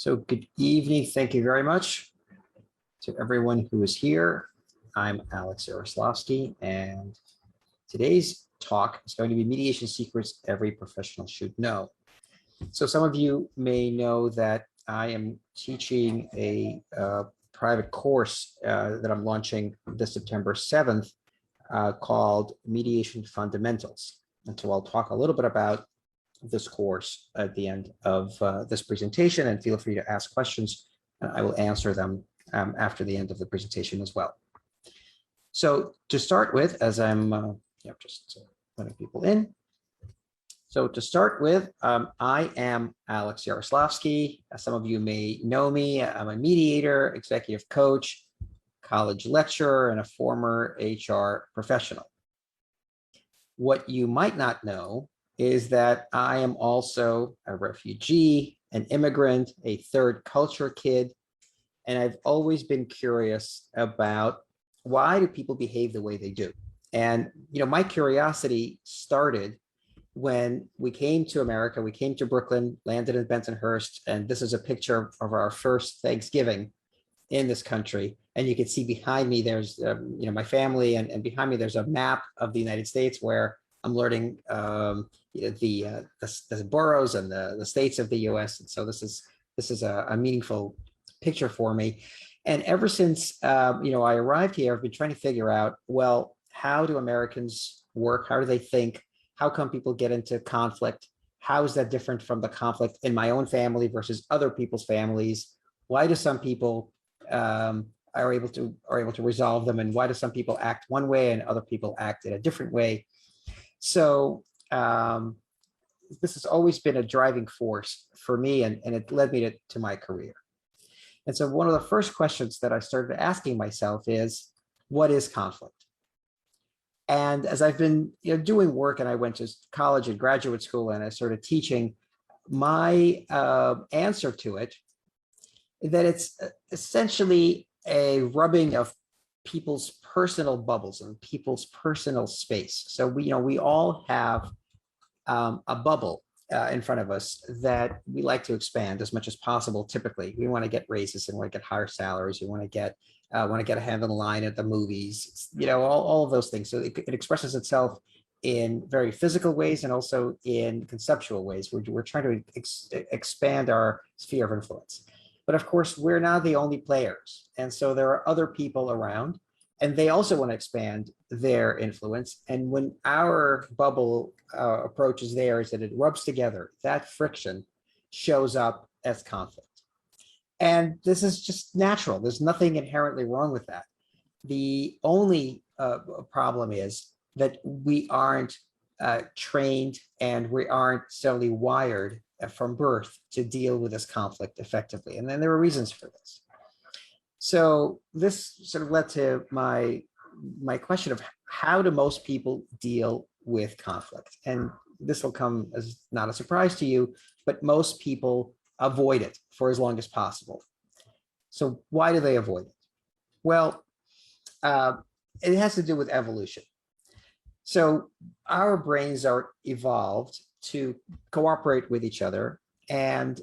So good evening. Thank you very much to everyone who is here. I'm Alex Yaroslavsky, and today's talk is going to be mediation secrets every professional should know. So some of you may know that I am teaching a private course that I'm launching this September 7th called Mediation Fundamentals. And so I'll talk a little bit about this course at the end of this presentation, and feel free to ask questions. I will answer them after the end of the presentation as well. So to start with, as I'm just letting people in. So to start with, I am Alex Yaroslavsky. As some of you may know me, I'm a mediator, executive coach, college lecturer, and a former HR professional. What you might not know is that I am also a refugee, an immigrant, a third culture kid, and I've always been curious about why do people behave the way they do. And my curiosity started when we came to America. We came to Brooklyn, landed in Bensonhurst, and this is a picture of our first Thanksgiving in this country. And you can see behind me there's my family, and behind me there's a map of the United States where I'm learning the boroughs and the states of the U.S. And so this is a meaningful picture for me. And ever since I arrived here, I've been trying to figure out, well, how do Americans work? How do they think? How come people get into conflict? How is that different from the conflict in my own family versus other people's families? Why do some people are able to resolve them, and why do some people act one way and other people act in a different way? So this has always been a driving force for me, and it led me to my career. And so one of the first questions that I started asking myself is, what is conflict? And as I've been doing work, and I went to college and graduate school, and I started teaching, my answer to it is that it's essentially a rubbing of people's personal bubbles and people's personal space. So we all have a bubble in front of us that we like to expand as much as possible. Typically, we want to get raises and want to get higher salaries. We want to get a hand in the line at the movies. All of those things. So it expresses itself in very physical ways and also in conceptual ways. We're trying to expand our sphere of influence. But of course, we're not the only players. And so there are other people around, and they also want to expand their influence. And when our bubble approaches theirs and it rubs together, that friction shows up as conflict. And this is just natural. There's nothing inherently wrong with that. The only problem is that we aren't trained, and we aren't necessarily wired from birth to deal with this conflict effectively. And then there are reasons for this. So this sort of led to my question of, how do most people deal with conflict? And this will come as not a surprise to you, but most people avoid it for as long as possible. So why do they avoid it? Well, it has to do with evolution. So our brains are evolved to cooperate with each other, and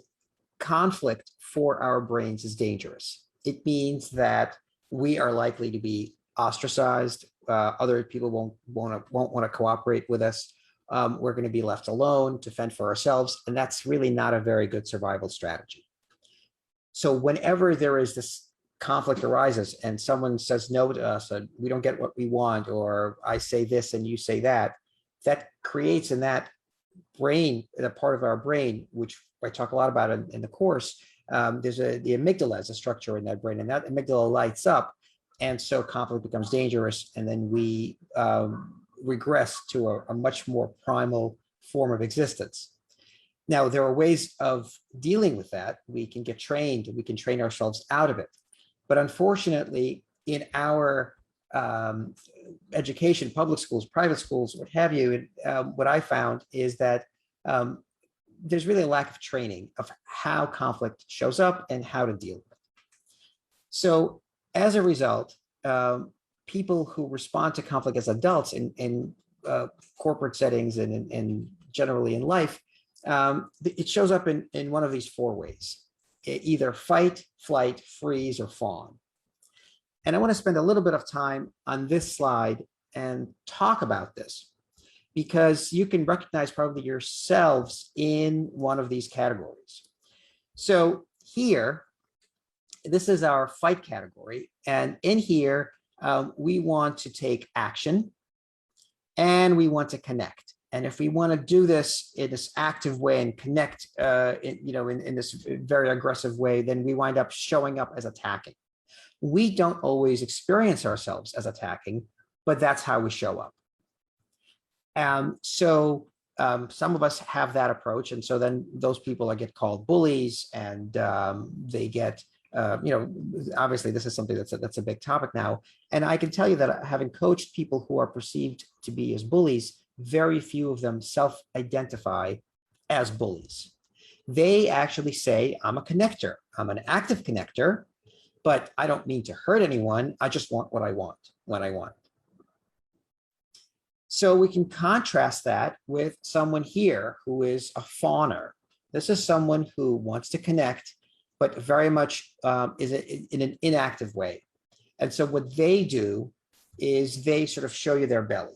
conflict for our brains is dangerous. It means that we are likely to be ostracized. Other people won't want to cooperate with us. We're going to be left alone to fend for ourselves, and that's really not a very good survival strategy. So whenever there is this conflict arises and someone says no to us, and we don't get what we want, or I say this and you say that, that creates in that brain, the part of our brain, which I talk a lot about in the course, there's the amygdala is a structure in that brain, and that amygdala lights up, and so conflict becomes dangerous, and then we regress to a much more primal form of existence. Now, there are ways of dealing with that. We can get trained, and we can train ourselves out of it. But unfortunately, in our education, public schools, private schools, what have you, what I found is that there's really a lack of training of how conflict shows up and how to deal with it. So as a result, people who respond to conflict as adults in corporate settings and generally in life, it shows up in one of these four ways. either fight, flight, freeze, or fawn. And I want to spend a little bit of time on this slide and talk about this, because you can recognize probably yourselves in one of these categories. So here, this is our fight category. And in here, we want to take action and we want to connect. And if we want to do this in this active way and connect, in this very aggressive way, then we wind up showing up as attacking. We don't always experience ourselves as attacking, but that's how we show up. Some of us have that approach. And so then those people get called bullies, and they get, obviously this is something that's a big topic now. And I can tell you that having coached people who are perceived to be as bullies, very few of them self-identify as bullies. They actually say, I'm a connector. I'm an active connector, but I don't mean to hurt anyone. I just want what I want when I want. So we can contrast that with someone here who is a fawner. This is someone who wants to connect, but very much is in an inactive way. And so what they do is they sort of show you their belly.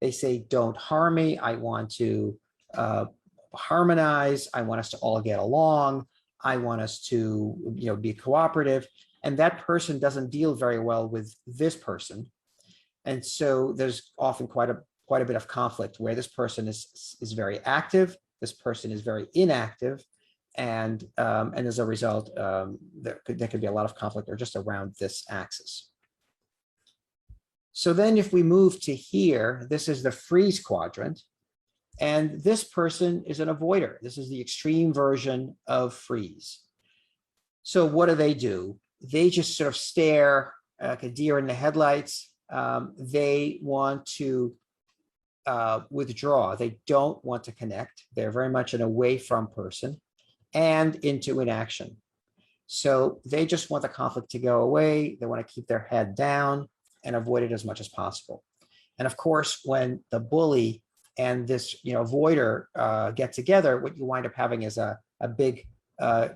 They say, don't harm me. I want to harmonize. I want us to all get along. I want us to be cooperative. And that person doesn't deal very well with this person. And so there's often quite a bit of conflict where this person is very active, this person is very inactive, and as a result, there could be a lot of conflict or just around this axis. So then if we move to here, this is the freeze quadrant, and this person is an avoider. This is the extreme version of freeze. So what do? They just sort of stare like a deer in the headlights. They want to withdraw. They don't want to connect. They're very much an away from person and into inaction. So they just want the conflict to go away. They want to keep their head down and avoid it as much as possible. And of course, when the bully and this avoider get together, what you wind up having is a big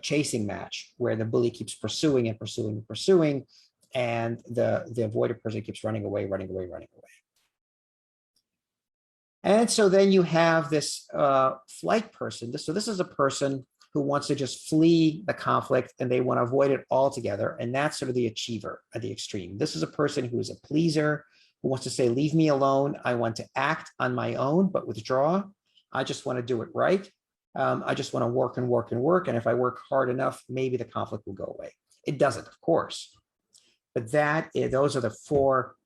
chasing match where the bully keeps pursuing and pursuing and pursuing, and the avoider person keeps running away. And so then you have this flight person. So this is a person who wants to just flee the conflict and they want to avoid it altogether. And that's sort of the achiever at the extreme. This is a person who is a pleaser, who wants to say, leave me alone. I want to act on my own, but withdraw. I just want to do it right. I just want to work and work and work. And if I work hard enough, maybe the conflict will go away. It doesn't, of course. But those are the four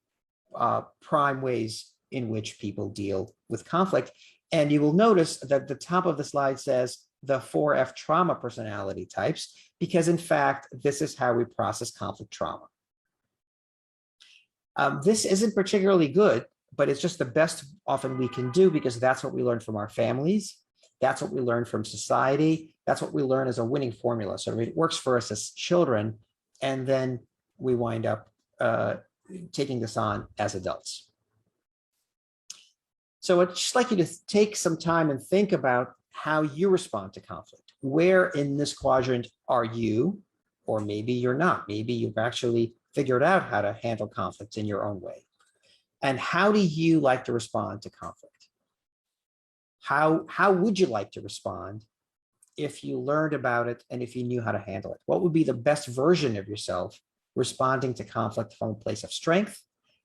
prime ways in which people deal with conflict. And you will notice that the top of the slide says the 4F trauma personality types, because in fact, this is how we process conflict trauma. This isn't particularly good, but it's just the best often we can do, because that's what we learn from our families. That's what we learn from society. That's what we learn as a winning formula. So it works for us as children, and then we wind up taking this on as adults. So I'd just like you to take some time and think about how you respond to conflict. Where in this quadrant are you? Or maybe you're not. Maybe you've actually figured out how to handle conflict in your own way. And how do you like to respond to conflict? How would you like to respond if you learned about it and if you knew how to handle it? What would be the best version of yourself responding to conflict from a place of strength,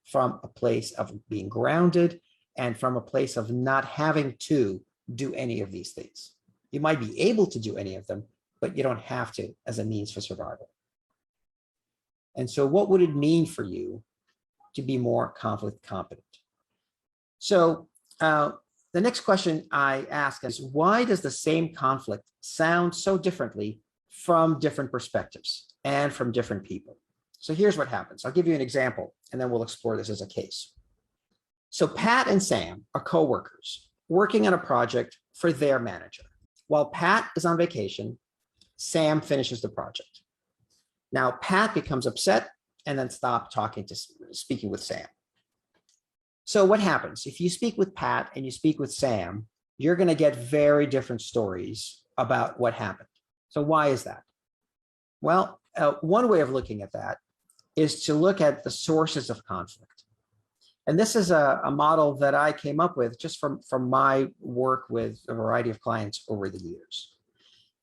from a place of being grounded, and from a place of not having to do any of these things? You might be able to do any of them, but you don't have to as a means for survival. And so what would it mean for you to be more conflict competent? So the next question I ask is, why does the same conflict sound so differently from different perspectives and from different people? So here's what happens. I'll give you an example, and then we'll explore this as a case. So Pat and Sam are coworkers working on a project for their manager. While Pat is on vacation, Sam finishes the project. Now Pat becomes upset and then stops speaking with Sam. So what happens? If you speak with Pat and you speak with Sam, you're going to get very different stories about what happened. So why is that? One way of looking at that is to look at the sources of conflict. And this is a model that I came up with just from my work with a variety of clients over the years.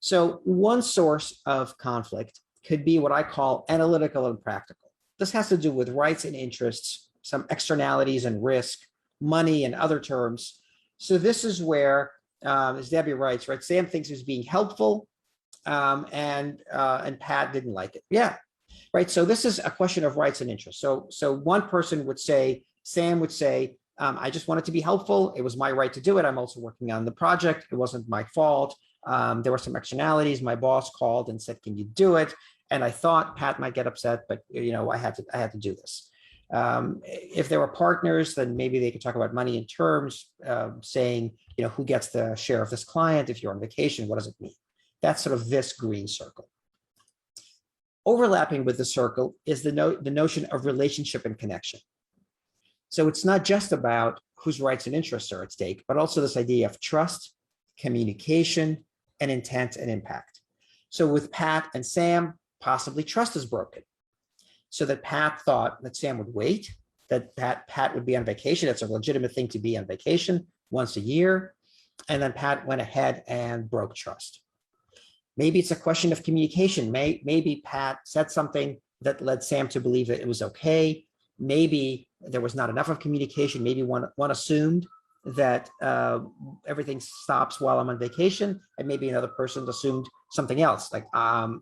So one source of conflict could be what I call analytical and practical. This has to do with rights and interests, some externalities and risk, money and other terms. So this is where, as Debbie writes, right, Sam thinks he's being helpful, and Pat didn't like it. Yeah, right. So this is a question of rights and interests. So one person would say, Sam would say, I just wanted to be helpful. It was my right to do it. I'm also working on the project. It wasn't my fault. There were some externalities. My boss called and said, can you do it? And I thought Pat might get upset, but I had to do this. If there were partners, then maybe they could talk about money in terms, saying, who gets the share of this client? If you're on vacation, what does it mean? That's sort of this green circle. Overlapping with the circle is the notion of relationship and connection. So it's not just about whose rights and interests are at stake, but also this idea of trust, communication, and intent and impact. So with Pat and Sam, possibly trust is broken. So that Pat thought that Sam would wait, that Pat would be on vacation. It's a legitimate thing to be on vacation once a year. And then Pat went ahead and broke trust. Maybe it's a question of communication. Maybe Pat said something that led Sam to believe that it was okay. Maybe there was not enough of communication. Maybe one assumed that everything stops while I'm on vacation, and maybe another person assumed something else, like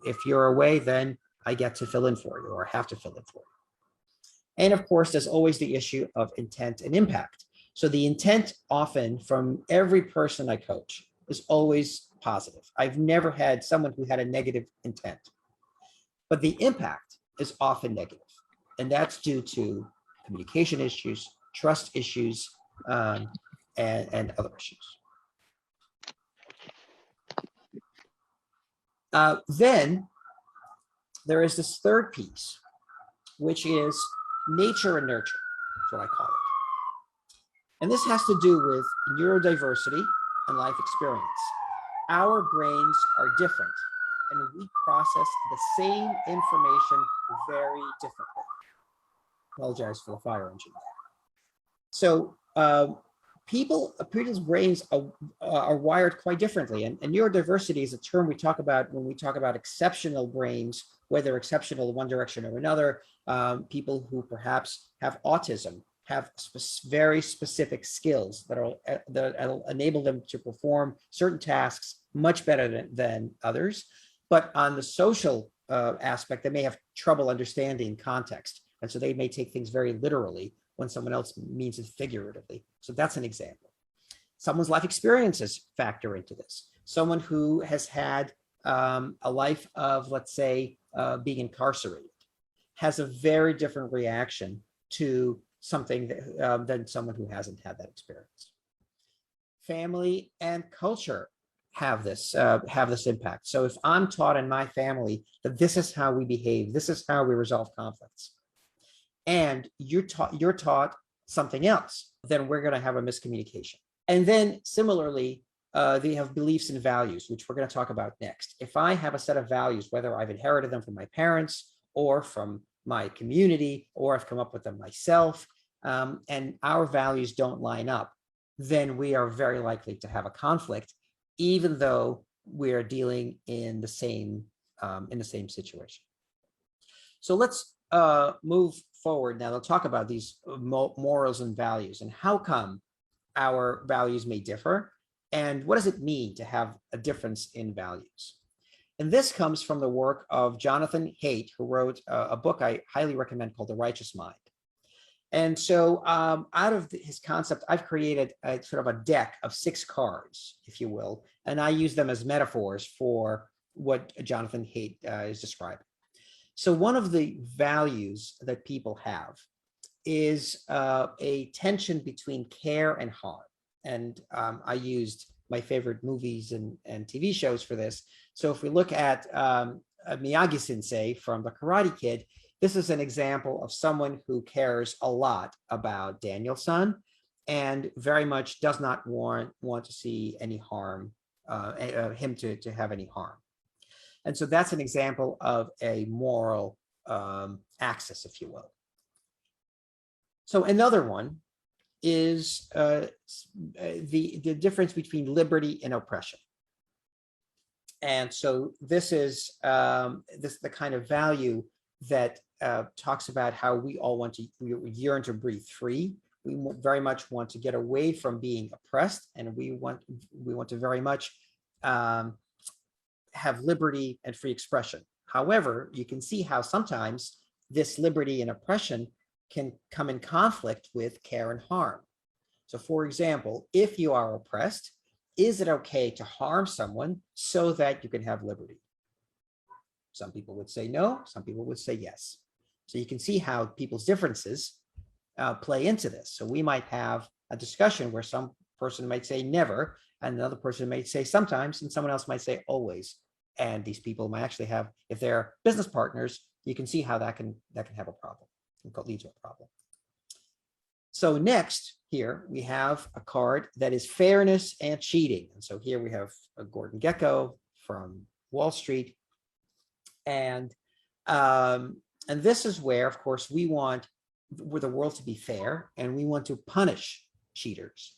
if you're away, then I get to fill in for you, or have to fill in for you. And of course, there's always the issue of intent and impact. So the intent often from every person I coach is always positive. I've never had someone who had a negative intent, but the impact is often negative. And that's due to communication issues, trust issues, and other issues. Then there is this third piece, which is nature and nurture. That's what I call it. And this has to do with neurodiversity and life experience. Our brains are different, and we process the same information very differently. Apologize for the fire engine. So people's brains are wired quite differently, and neurodiversity is a term we talk about when we talk about exceptional brains, whether exceptional in one direction or another. People who perhaps have autism have very specific skills that enable them to perform certain tasks much better than others. But on the social aspect, they may have trouble understanding context. And so they may take things very literally when someone else means it figuratively. So that's an example. Someone's life experiences factor into this. Someone who has had a life of, let's say, being incarcerated has a very different reaction to something than someone who hasn't had that experience. Family and culture have this impact. So if I'm taught in my family that this is how we behave, this is how we resolve conflicts, and you're taught something else, then we're going to have a miscommunication. And then similarly, they have beliefs and values, which we're going to talk about next. If I have a set of values, whether I've inherited them from my parents or from my community, or I've come up with them myself, and our values don't line up, then we are very likely to have a conflict, even though we're dealing in the same situation. So let's move forward now. They'll talk about these morals and values and how come our values may differ, and what does it mean to have a difference in values. And this comes from the work of Jonathan Haidt, who wrote a book I highly recommend called The Righteous Mind. And so out of his concept, I've created a sort of a deck of 6 cards, if you will, and I use them as metaphors for what Jonathan Haidt is describing. So one of the values that people have is a tension between care and harm. And I used my favorite movies and TV shows for this. So if we look at Miyagi-sensei from The Karate Kid, this is an example of someone who cares a lot about Daniel-san and very much does not want to see any harm, him to have any harm. And so that's an example of a moral axis, if you will. So another one is the difference between liberty and oppression. And so this is the kind of value that talks about how we all we yearn to breathe free. We very much want to get away from being oppressed, and we want to very much have liberty and free expression. However, you can see how sometimes this liberty and oppression can come in conflict with care and harm. So for example, if you are oppressed, is it okay to harm someone so that you can have liberty? Some people would say no, some people would say yes. So you can see how people's differences play into this. So we might have a discussion where some person might say never, and another person might say sometimes, and someone else might say always. And these people might actually have, if they're business partners, you can see how that can have a problem, it can lead to a problem. So next here we have a card that is fairness and cheating. And so here we have a Gordon Gekko from Wall Street. And this is where, of course, we want the world to be fair, and we want to punish cheaters.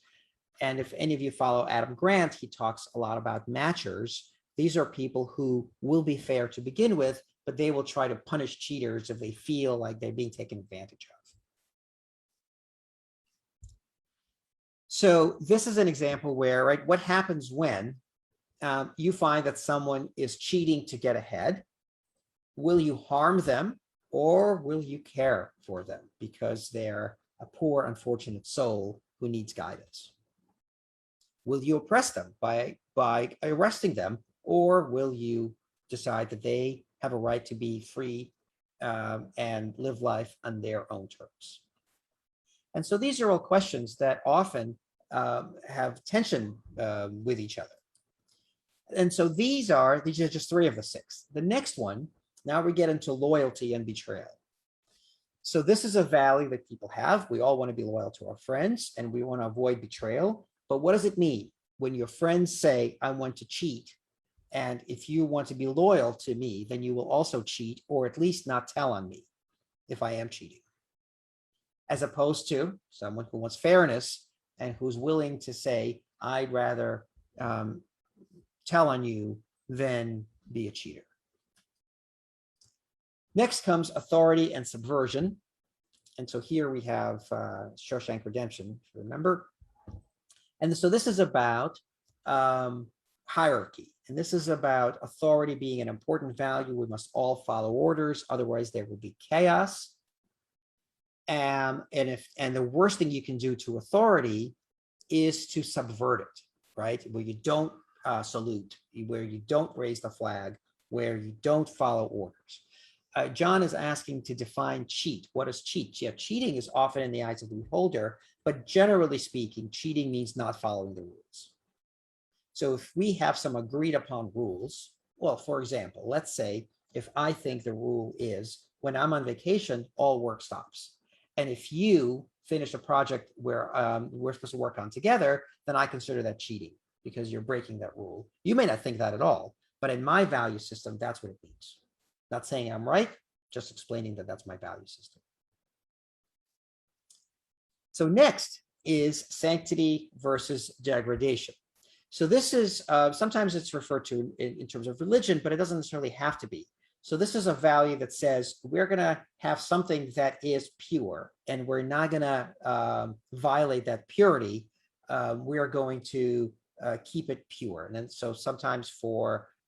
And if any of you follow Adam Grant, he talks a lot about matchers. These are people who will be fair to begin with, but they will try to punish cheaters if they feel like they're being taken advantage of. So this is an example where, right, what happens when you find that someone is cheating to get ahead? Will you harm them, or will you care for them because they're a poor, unfortunate soul who needs guidance? Will you oppress them by arresting them, or will you decide that they have a right to be free and live life on their own terms? And so these are all questions that often have tension with each other. And so these are just 3 of the 6. The next one, now we get into loyalty and betrayal. So this is a value that people have. We all want to be loyal to our friends, and we want to avoid betrayal. But what does it mean when your friends say, I want to cheat? And if you want to be loyal to me, then you will also cheat, or at least not tell on me if I am cheating. As opposed to someone who wants fairness and who's willing to say, I'd rather tell on you than be a cheater. Next comes authority and subversion. And so here we have Shawshank Redemption, if you remember. And so this is about hierarchy. And this is about authority being an important value. We must all follow orders, otherwise there will be chaos. And the worst thing you can do to authority is to subvert it, right? Where you don't salute, where you don't raise the flag, where you don't follow orders. John is asking to define cheat. What is cheat? Yeah, cheating is often in the eyes of the beholder, but generally speaking, cheating means not following the rules. So if we have some agreed upon rules, well, for example, let's say if I think the rule is when I'm on vacation, all work stops. And if you finish a project where we're supposed to work on together, then I consider that cheating because you're breaking that rule. You may not think that at all, but in my value system, that's what it means. Not saying I'm right, just explaining that that's my value system. So next is sanctity versus degradation. So this is, sometimes it's referred to in terms of religion, but it doesn't necessarily have to be. So this is a value that says we're going to have something that is pure, and we're not going to violate that purity. We are going to keep it pure. And then, so sometimes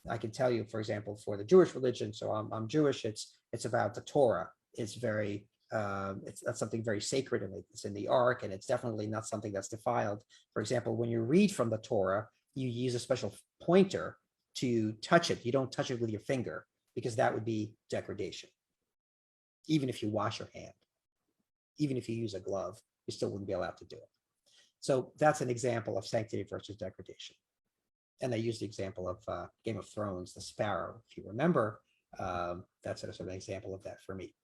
I can tell you, for example, for the Jewish religion, so I'm Jewish, it's about the Torah. It's very, that's something very sacred, and it's in the Ark, and it's definitely not something that's defiled. For example, when you read from the Torah, you use a special pointer to touch it. You don't touch it with your finger, because that would be degradation. Even if you wash your hand, even if you use a glove, you still wouldn't be allowed to do it. So that's an example of sanctity versus degradation. And I use the example of Game of Thrones, the sparrow, if you remember. That's sort of an example of that for me.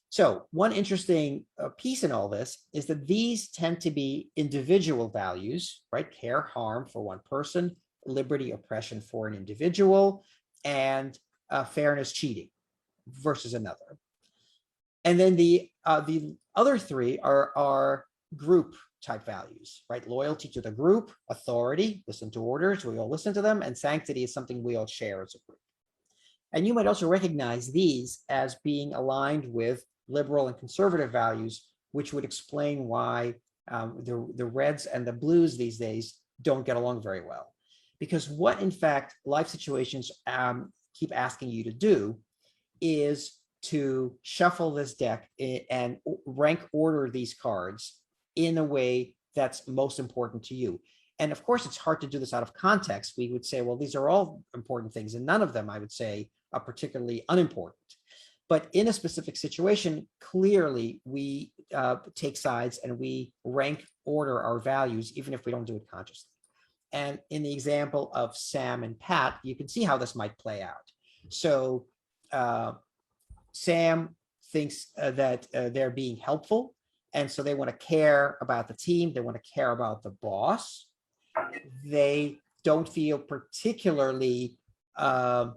So one interesting piece in all this is that these tend to be individual values, right? Care, harm for one person, liberty, oppression for an individual. and fairness, cheating versus another. And then the other three are group type values, right? Loyalty to the group, authority, listen to orders, we all listen to them, and sanctity is something we all share as a group. And you might also recognize these as being aligned with liberal and conservative values, which would explain why the reds and the blues these days don't get along very well. Because what, in fact, life situations keep asking you to do is to shuffle this deck and rank order these cards in a way that's most important to you. And of course, it's hard to do this out of context. We would say, well, these are all important things, and none of them, I would say, are particularly unimportant. But in a specific situation, clearly we take sides and we rank order our values, even if we don't do it consciously. And in the example of Sam and Pat, you can see how this might play out. So Sam thinks that they're being helpful, and so they want to care about the team. They want to care about the boss. They don't feel particularly at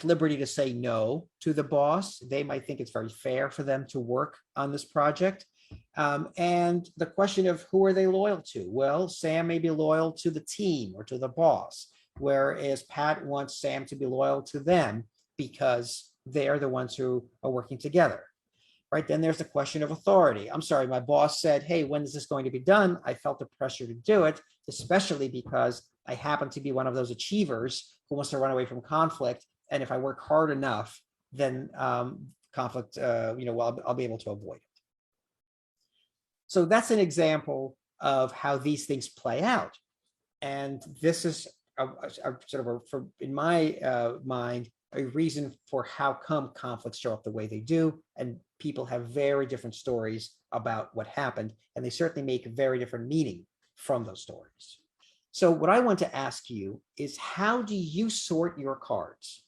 liberty to say no to the boss. They might think it's very fair for them to work on this project. And the question of who are they loyal to? Well, Sam may be loyal to the team or to the boss, whereas Pat wants Sam to be loyal to them because they're the ones who are working together, right? Then there's the question of authority. I'm sorry, my boss said, hey, when is this going to be done? I felt the pressure to do it, especially because I happen to be one of those achievers who wants to run away from conflict. And if I work hard enough, then conflict, well, I'll be able to avoid it. So that's an example of how these things play out. And this is in my mind, a reason for how come conflicts show up the way they do. And people have very different stories about what happened, and they certainly make very different meaning from those stories. So what I want to ask you is, how do you sort your cards?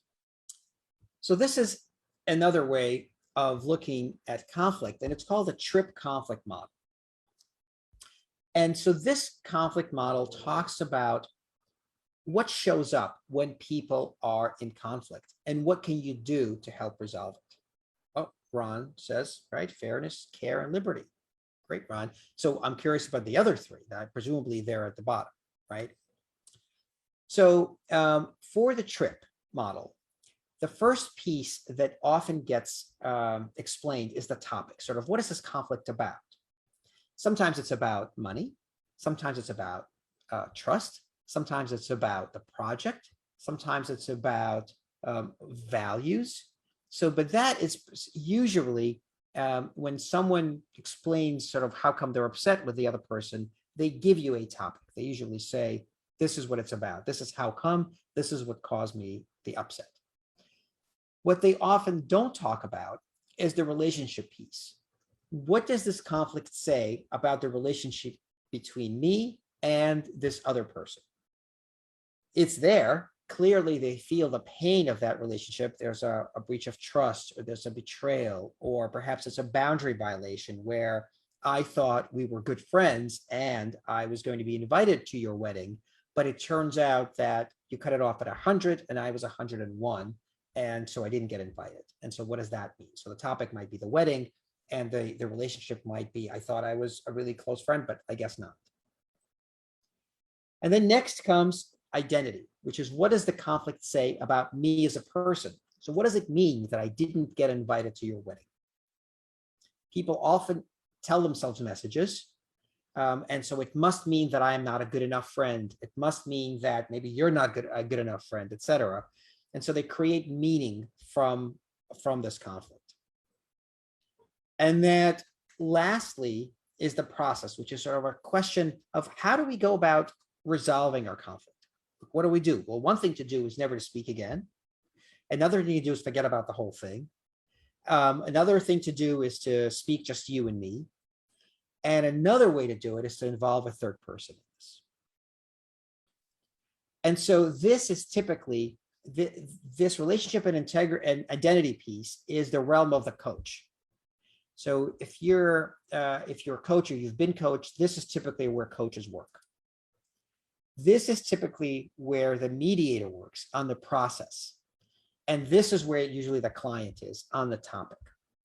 So this is another way of looking at conflict, and it's called the trip conflict model. And so this conflict model talks about what shows up when people are in conflict and what can you do to help resolve it. Oh, Ron says, right, fairness, care, and liberty. Great, Ron. So I'm curious about the other three that presumably they're at the bottom, right? So for the trip model, the first piece that often gets explained is the topic, sort of what is this conflict about? Sometimes it's about money. Sometimes it's about trust. Sometimes it's about the project. Sometimes it's about values. So, but that is usually when someone explains sort of how come they're upset with the other person, they give you a topic. They usually say, this is what it's about. This is how come. This is what caused me the upset. What they often don't talk about is the relationship piece. What does this conflict say about the relationship between me and this other person? It's there. Clearly, they feel the pain of that relationship. There's a breach of trust, or there's a betrayal, or perhaps it's a boundary violation where I thought we were good friends and I was going to be invited to your wedding, but it turns out that you cut it off at 100 and I was 101, and so I didn't get invited. And so what does that mean? So the topic might be the wedding, and the relationship might be, I thought I was a really close friend, but I guess not. And then next comes identity, which is, what does the conflict say about me as a person? So what does it mean that I didn't get invited to your wedding? People often tell themselves messages. And so it must mean that I am not a good enough friend. It must mean that maybe you're not a good enough friend, etc. And so they create meaning from this conflict. And that lastly is the process, which is sort of a question of how do we go about resolving our conflict? What do we do? Well, one thing to do is never to speak again. Another thing to do is forget about the whole thing. Another thing to do is to speak just you and me. And another way to do it is to involve a third person in this. And so this is typically, this relationship and identity piece is the realm of the coach. So if you're a coach or you've been coached, this is typically where coaches work. This is typically where the mediator works on the process. And this is where usually the client is on the topic.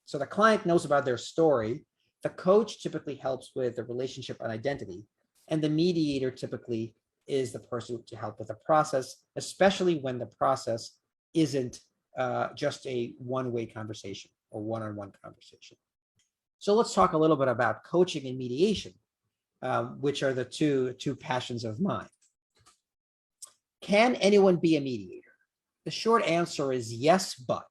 So the client knows about their story. The coach typically helps with the relationship and identity. And the mediator typically is the person to help with the process, especially when the process isn't just a one-way conversation or one-on-one conversation. So let's talk a little bit about coaching and mediation, which are the two passions of mine. Can anyone be a mediator? The short answer is yes, but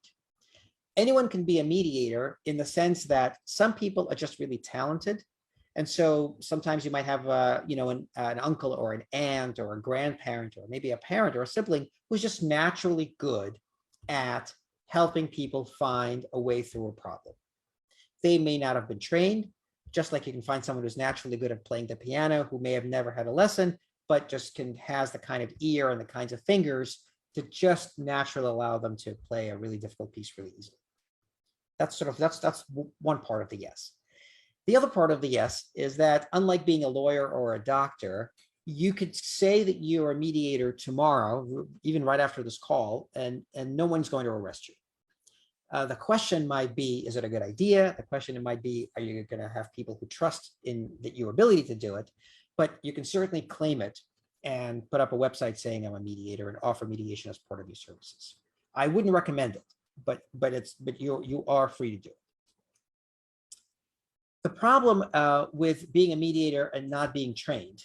anyone can be a mediator in the sense that some people are just really talented. And so sometimes you might have an uncle or an aunt or a grandparent or maybe a parent or a sibling who's just naturally good at helping people find a way through a problem. They may not have been trained, just like you can find someone who's naturally good at playing the piano who may have never had a lesson, but just has the kind of ear and the kinds of fingers to just naturally allow them to play a really difficult piece really easily. That's one part of the yes. The other part of the yes is that unlike being a lawyer or a doctor, you could say that you're a mediator tomorrow, even right after this call, and no one's going to arrest you. The question might be, is it a good idea? The question might be, are you going to have people who trust in your ability to do it? But you can certainly claim it and put up a website saying I'm a mediator and offer mediation as part of your services. I wouldn't recommend it, but you are free to do it. The problem with being a mediator and not being trained,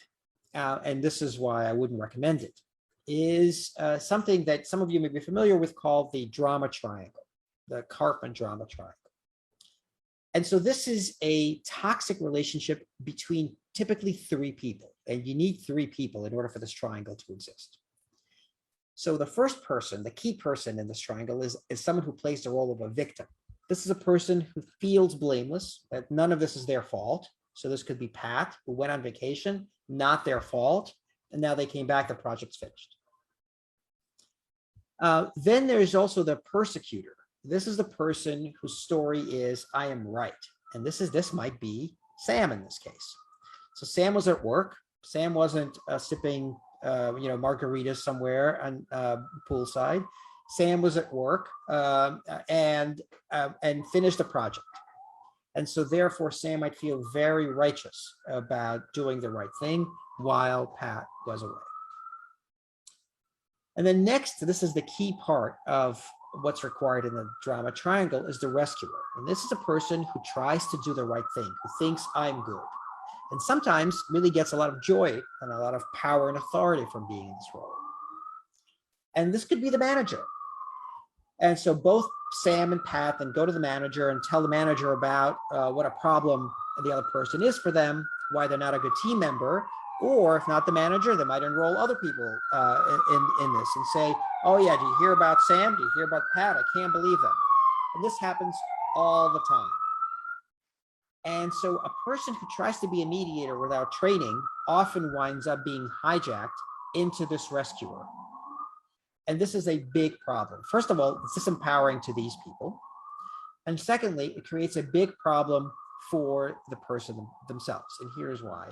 and this is why I wouldn't recommend it, is something that some of you may be familiar with called the drama triangle, the Karpman drama triangle. And so this is a toxic relationship between typically three people, and you need three people in order for this triangle to exist. So the first person, the key person in this triangle is someone who plays the role of a victim. This is a person who feels blameless, that none of this is their fault. So this could be Pat, who went on vacation, not their fault, and now they came back, the project's finished. Then there's also the persecutor. This is the person whose story is, I am right. And this might be Sam in this case. So Sam was at work. Sam wasn't sipping margaritas somewhere on poolside. Sam was at work and finished the project. And so therefore, Sam might feel very righteous about doing the right thing while Pat was away. And then next, this is the key part of what's required in the drama triangle, is the rescuer. And this is a person who tries to do the right thing, who thinks I'm good, and sometimes really gets a lot of joy and a lot of power and authority from being in this role. And this could be the manager. And so both Sam and Pat then go to the manager and tell the manager about what a problem the other person is for them, why they're not a good team member, or if not the manager, they might enroll other people in this and say, oh yeah, do you hear about Sam? Do you hear about Pat? I can't believe them. And this happens all the time. And so a person who tries to be a mediator without training often winds up being hijacked into this rescuer. And this is a big problem. First of all, it's disempowering to these people. And secondly, it creates a big problem for the person themselves. And here's why.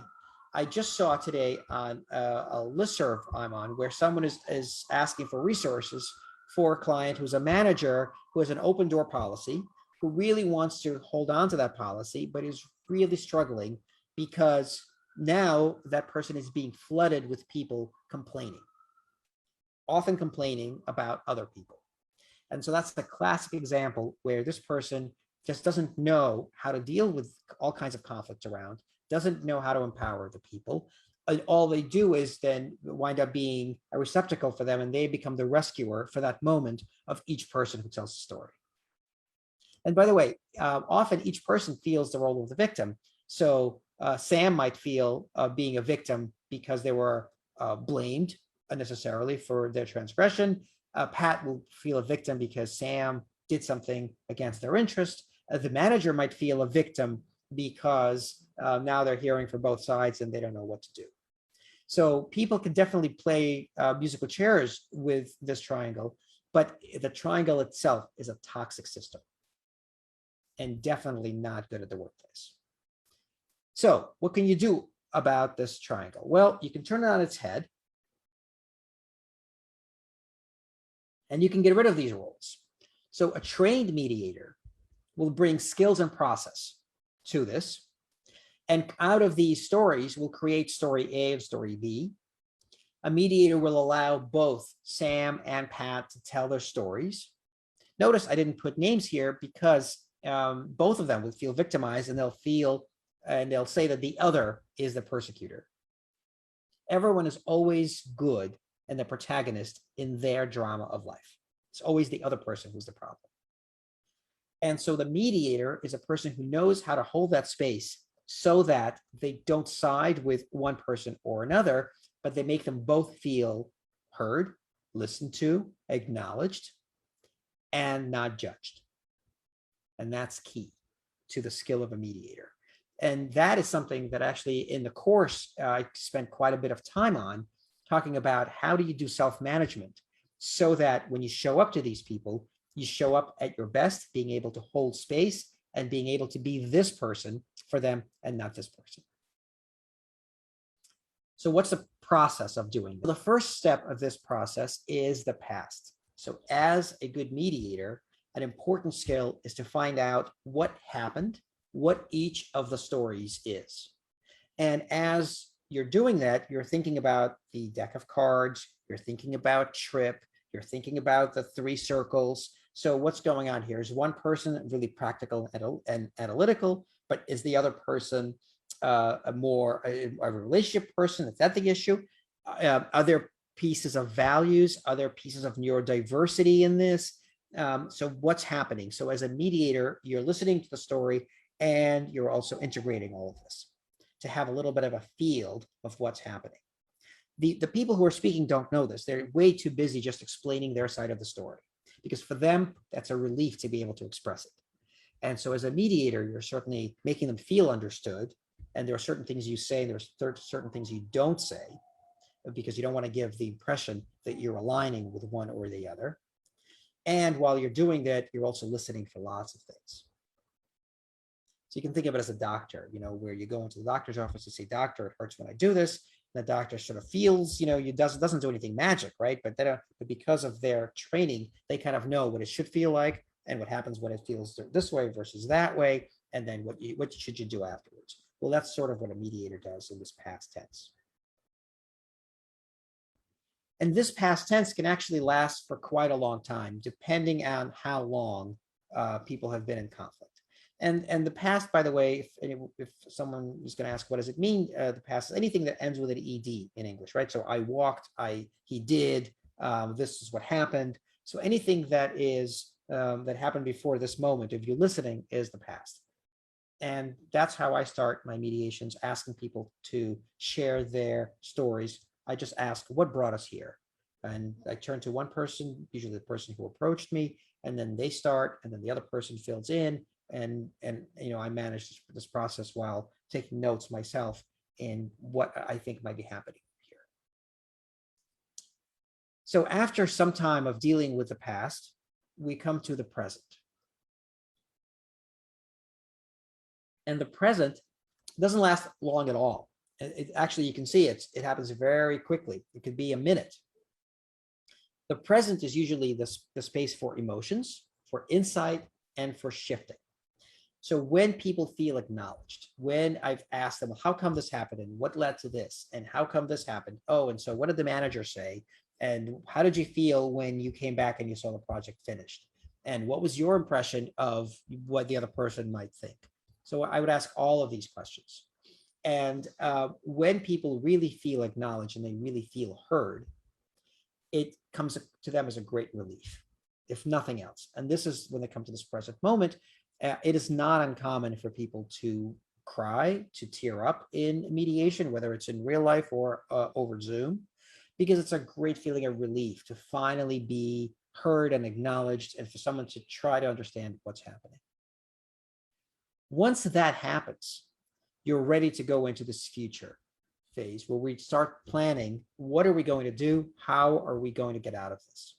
I just saw today on a listserv I'm on where someone is asking for resources for a client who's a manager who has an open door policy, who really wants to hold on to that policy, but is really struggling because now that person is being flooded with people complaining, often complaining about other people. And so that's the classic example where this person just doesn't know how to deal with all kinds of conflicts around, doesn't know how to empower the people. And all they do is then wind up being a receptacle for them, and they become the rescuer for that moment of each person who tells the story. And by the way, often each person feels the role of the victim. So Sam might feel being a victim because they were blamed unnecessarily for their transgression. Pat will feel a victim because Sam did something against their interest. The manager might feel a victim because now they're hearing from both sides and they don't know what to do. So people can definitely play musical chairs with this triangle, but the triangle itself is a toxic system and definitely not good at the workplace. So what can you do about this triangle? Well, you can turn it on its head And you can get rid of these roles. So a trained mediator will bring skills and process to this. And out of these stories, we'll create story A and story B. A mediator will allow both Sam and Pat to tell their stories. Notice I didn't put names here because both of them will feel victimized, and they'll say that the other is the persecutor. Everyone is always good and the protagonist in their drama of life. It's always the other person who's the problem. And so the mediator is a person who knows how to hold that space so that they don't side with one person or another, but they make them both feel heard, listened to, acknowledged, and not judged. And that's key to the skill of a mediator. And that is something that actually in the course, I spent quite a bit of time on, talking about how do you do self-management so that when you show up to these people, you show up at your best, being able to hold space and being able to be this person for them and not this person. So what's the process of doing this? The first step of this process is the past. So as a good mediator, an important skill is to find out what happened, what each of the stories is. And as you're doing that, you're thinking about the deck of cards, you're thinking about Trip, you're thinking about the 3 circles. So what's going on here? Is one person really practical and analytical, but is the other person a relationship person? Is that the issue? Are there pieces of values? Are there pieces of neurodiversity in this? So what's happening? So as a mediator, you're listening to the story and you're also integrating all of this to have a little bit of a field of what's happening. The people who are speaking don't know this. They're way too busy just explaining their side of the story, because for them, that's a relief to be able to express it. And so as a mediator, you're certainly making them feel understood. And there are certain things you say, and there's certain things you don't say, because you don't want to give the impression that you're aligning with one or the other. And while you're doing that, you're also listening for lots of things. So you can think of it as a doctor, where you go into the doctor's office, you say, doctor, it hurts when I do this. The doctor sort of feels, doesn't do anything magic, right? But because of their training, they kind of know what it should feel like and what happens when it feels this way versus that way. And then what should you do afterwards? Well, that's sort of what a mediator does in this past tense. And this past tense can actually last for quite a long time, depending on how long people have been in conflict. And the past, by the way, if someone is going to ask, what does it mean? The past is anything that ends with an ED in English, right? So I walked, he did, this is what happened. So anything that is that happened before this moment, if you're listening, is the past. And that's how I start my mediations, asking people to share their stories. I just ask, what brought us here? And I turn to one person, usually the person who approached me, and then they start, and then the other person fills in. And I manage this process while taking notes myself in what I think might be happening here. So after some time of dealing with the past, we come to the present. And the present doesn't last long at all. Actually, you can see it happens very quickly. It could be a minute. The present is usually the space for emotions, for insight, and for shifting. So when people feel acknowledged, when I've asked them, well, how come this happened and what led to this and how come this happened? Oh, and so what did the manager say? And how did you feel when you came back and you saw the project finished? And what was your impression of what the other person might think? So I would ask all of these questions. And when people really feel acknowledged and they really feel heard, it comes to them as a great relief, if nothing else. And this is when they come to this present moment. It is not uncommon for people to cry, to tear up in mediation, whether it's in real life or over Zoom, because it's a great feeling of relief to finally be heard and acknowledged and for someone to try to understand what's happening. Once that happens, you're ready to go into this future phase where we start planning, what are we going to do? How are we going to get out of this?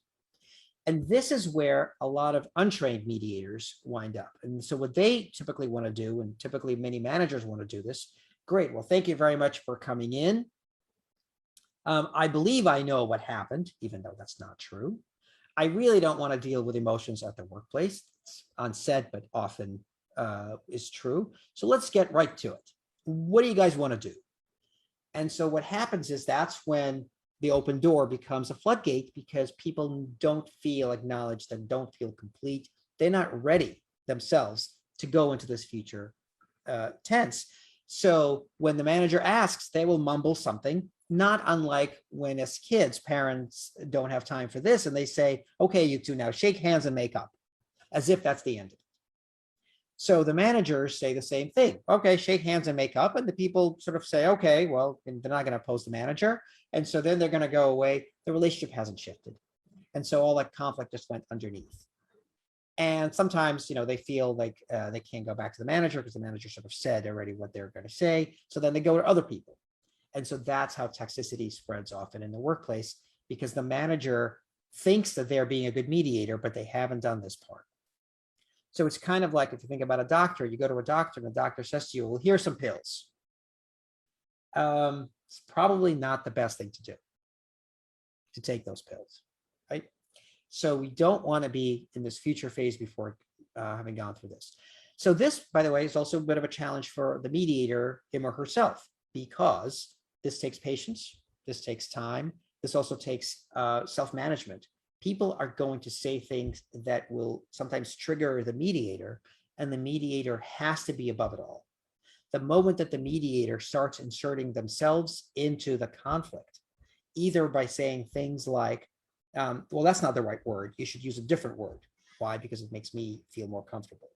And this is where a lot of untrained mediators wind up. And so what they typically want to do, and typically many managers want to do this, great, well, thank you very much for coming in. I believe I know what happened, even though that's not true. I really don't want to deal with emotions at the workplace. It's unsaid, but often is true. So let's get right to it. What do you guys want to do? And so what happens is that's when the open door becomes a floodgate, because people don't feel acknowledged and don't feel complete. They're not ready themselves to go into this future tense. So when the manager asks, they will mumble something, not unlike when as kids, parents don't have time for this and they say, okay, you two now shake hands and make up, as if that's the end of it. So the managers say the same thing. Okay, shake hands and make up. And the people sort of say, okay, well, they're not going to oppose the manager. And so then they're going to go away. The relationship hasn't shifted. And so all that conflict just went underneath. And sometimes, they feel like they can't go back to the manager because the manager sort of said already what they're going to say. So then they go to other people. And so that's how toxicity spreads often in the workplace, because the manager thinks that they're being a good mediator, but they haven't done this part. So it's kind of like if you think about a doctor, you go to a doctor and the doctor says to you, well, here's some pills. It's probably not the best thing to do, to take those pills, right? So we don't want to be in this future phase before having gone through this. So this, by the way, is also a bit of a challenge for the mediator, him or herself, because this takes patience, this takes time, this also takes self-management. People are going to say things that will sometimes trigger the mediator, and the mediator has to be above it all. The moment that the mediator starts inserting themselves into the conflict, either by saying things like, well, that's not the right word, you should use a different word. Why? Because it makes me feel more comfortable.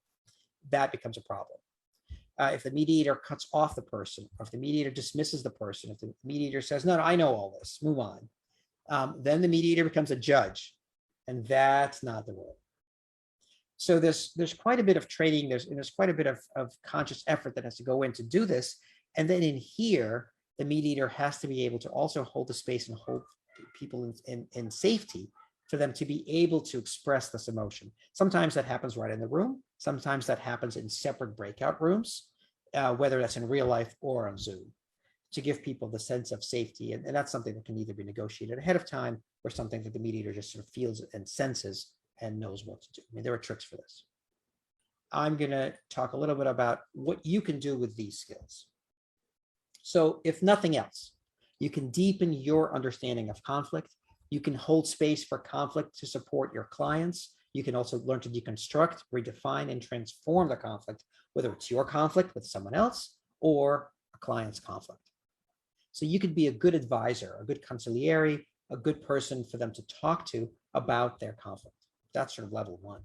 That becomes a problem. If the mediator cuts off the person, or if the mediator dismisses the person, if the mediator says, no, I know all this, move on, then the mediator becomes a judge, and that's not the role. So there's quite a bit of training, there's quite a bit of conscious effort that has to go in to do this. And then in here, the mediator has to be able to also hold the space and hold people in safety for them to be able to express this emotion. Sometimes that happens right in the room. Sometimes that happens in separate breakout rooms, whether that's in real life or on Zoom, to give people the sense of safety. And that's something that can either be negotiated ahead of time or something that the mediator just sort of feels and senses and knows what to do. I mean, there are tricks for this. I'm going to talk a little bit about what you can do with these skills. So if nothing else, you can deepen your understanding of conflict. You can hold space for conflict to support your clients. You can also learn to deconstruct, redefine, and transform the conflict, whether it's your conflict with someone else or a client's conflict. So you could be a good advisor, a good consigliere, a good person for them to talk to about their conflict. That's sort of level one.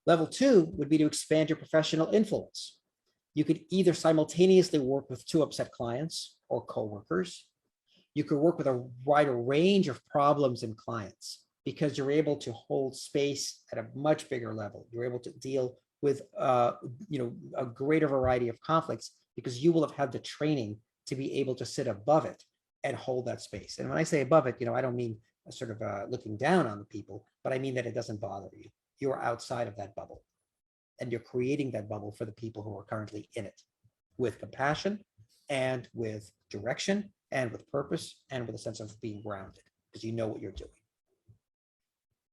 Level two would be to expand your professional influence. You could either simultaneously work with 2 upset clients or coworkers. You could work with a wider range of problems and clients, because you're able to hold space at a much bigger level. You're able to deal with a greater variety of conflicts, because you will have had the training to be able to sit above it and hold that space. And when I say above it, I don't mean sort of looking down on the people, but I mean that it doesn't bother you. You're outside of that bubble, and you're creating that bubble for the people who are currently in it, with compassion and with direction and with purpose and with a sense of being grounded, because you know what you're doing.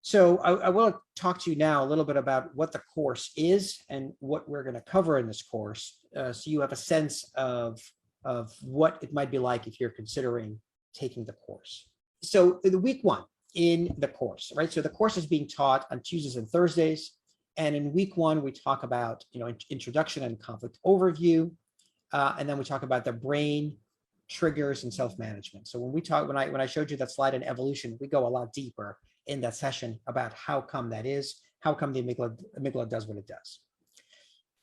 So I will talk to you now a little bit about what the course is and what we're going to cover in this course, so you have a sense of what it might be like if you're considering taking the course. So the week 1 in the course, right? So the course is being taught on Tuesdays and Thursdays. And in week 1, we talk about, introduction and conflict overview. And then we talk about the brain, triggers, and self-management. So when I showed you that slide in evolution, we go a lot deeper in that session about how come that is, how come the amygdala does what it does.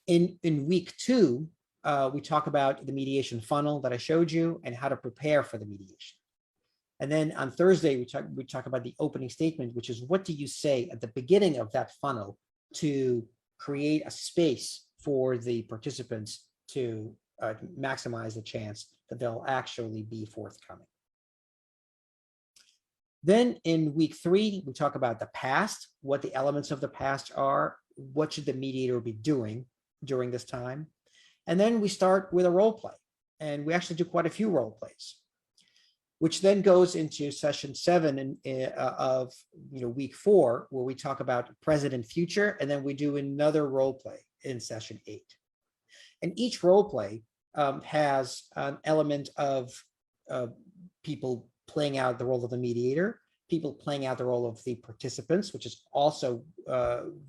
In week 2, we talk about the mediation funnel that I showed you and how to prepare for the mediation. And then on Thursday, we talk about the opening statement, which is what do you say at the beginning of that funnel to create a space for the participants to maximize the chance that they'll actually be forthcoming. Then in week 3, we talk about the past, what the elements of the past are, what should the mediator be doing during this time. And then we start with a role play, and we actually do quite a few role plays. which then goes into session 7 of week 4, where we talk about present and future, and then we do another role play in session 8. And each role play has an element of people playing out the role of the mediator, people playing out the role of the participants, which is also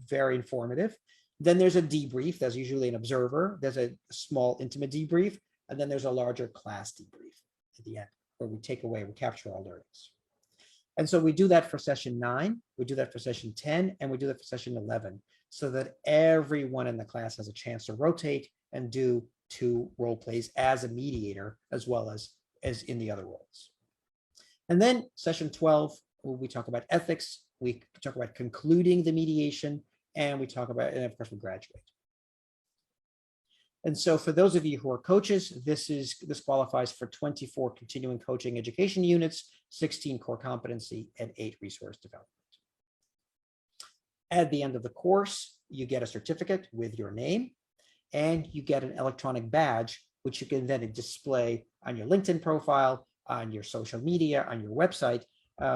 very informative. Then there's a debrief. There's usually an observer. There's a small intimate debrief, and then there's a larger class debrief at the end, where we capture our learnings. And so we do that for session 9, we do that for session 10, and we do that for session 11, so that everyone in the class has a chance to rotate and do 2 role plays as a mediator, as well as in the other roles. And then session 12, we talk about ethics, we talk about concluding the mediation, and we talk about, and of course we graduate. And so for those of you who are coaches, this qualifies for 24 continuing coaching education units, 16 core competency, and 8 resource development. At the end of the course, you get a certificate with your name, and you get an electronic badge, which you can then display on your LinkedIn profile, on your social media, on your website,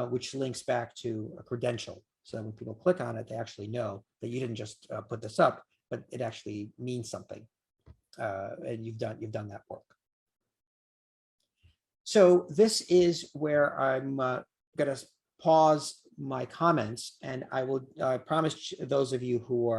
which links back to a credential. So that when people click on it, they actually know that you didn't just put this up, but it actually means something. And you've done that work. So this is where I'm going to pause my comments, and I will promise those of you who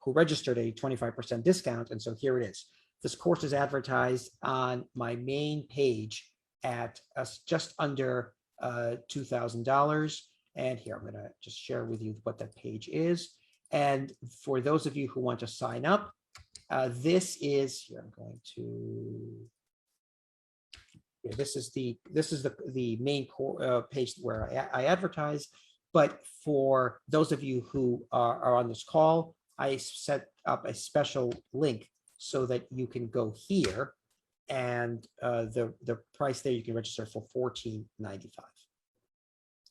registered a 25% discount. And so here it is. This course is advertised on my main page at just under $2,000. And here, I'm going to just share with you what that page is. And for those of you who want to sign up, this is here. I'm going to. Yeah, this is the main page where I advertise. But for those of you who are on this call, I set up a special link so that you can go here, and the price there you can register for $14.95.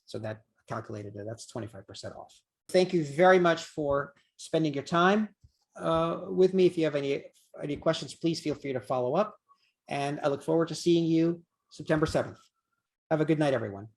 So that calculated that's 25% off. Thank you very much for spending your time with me. If you have any questions, please feel free to follow up. And I look forward to seeing you September 7th. Have a good night, everyone.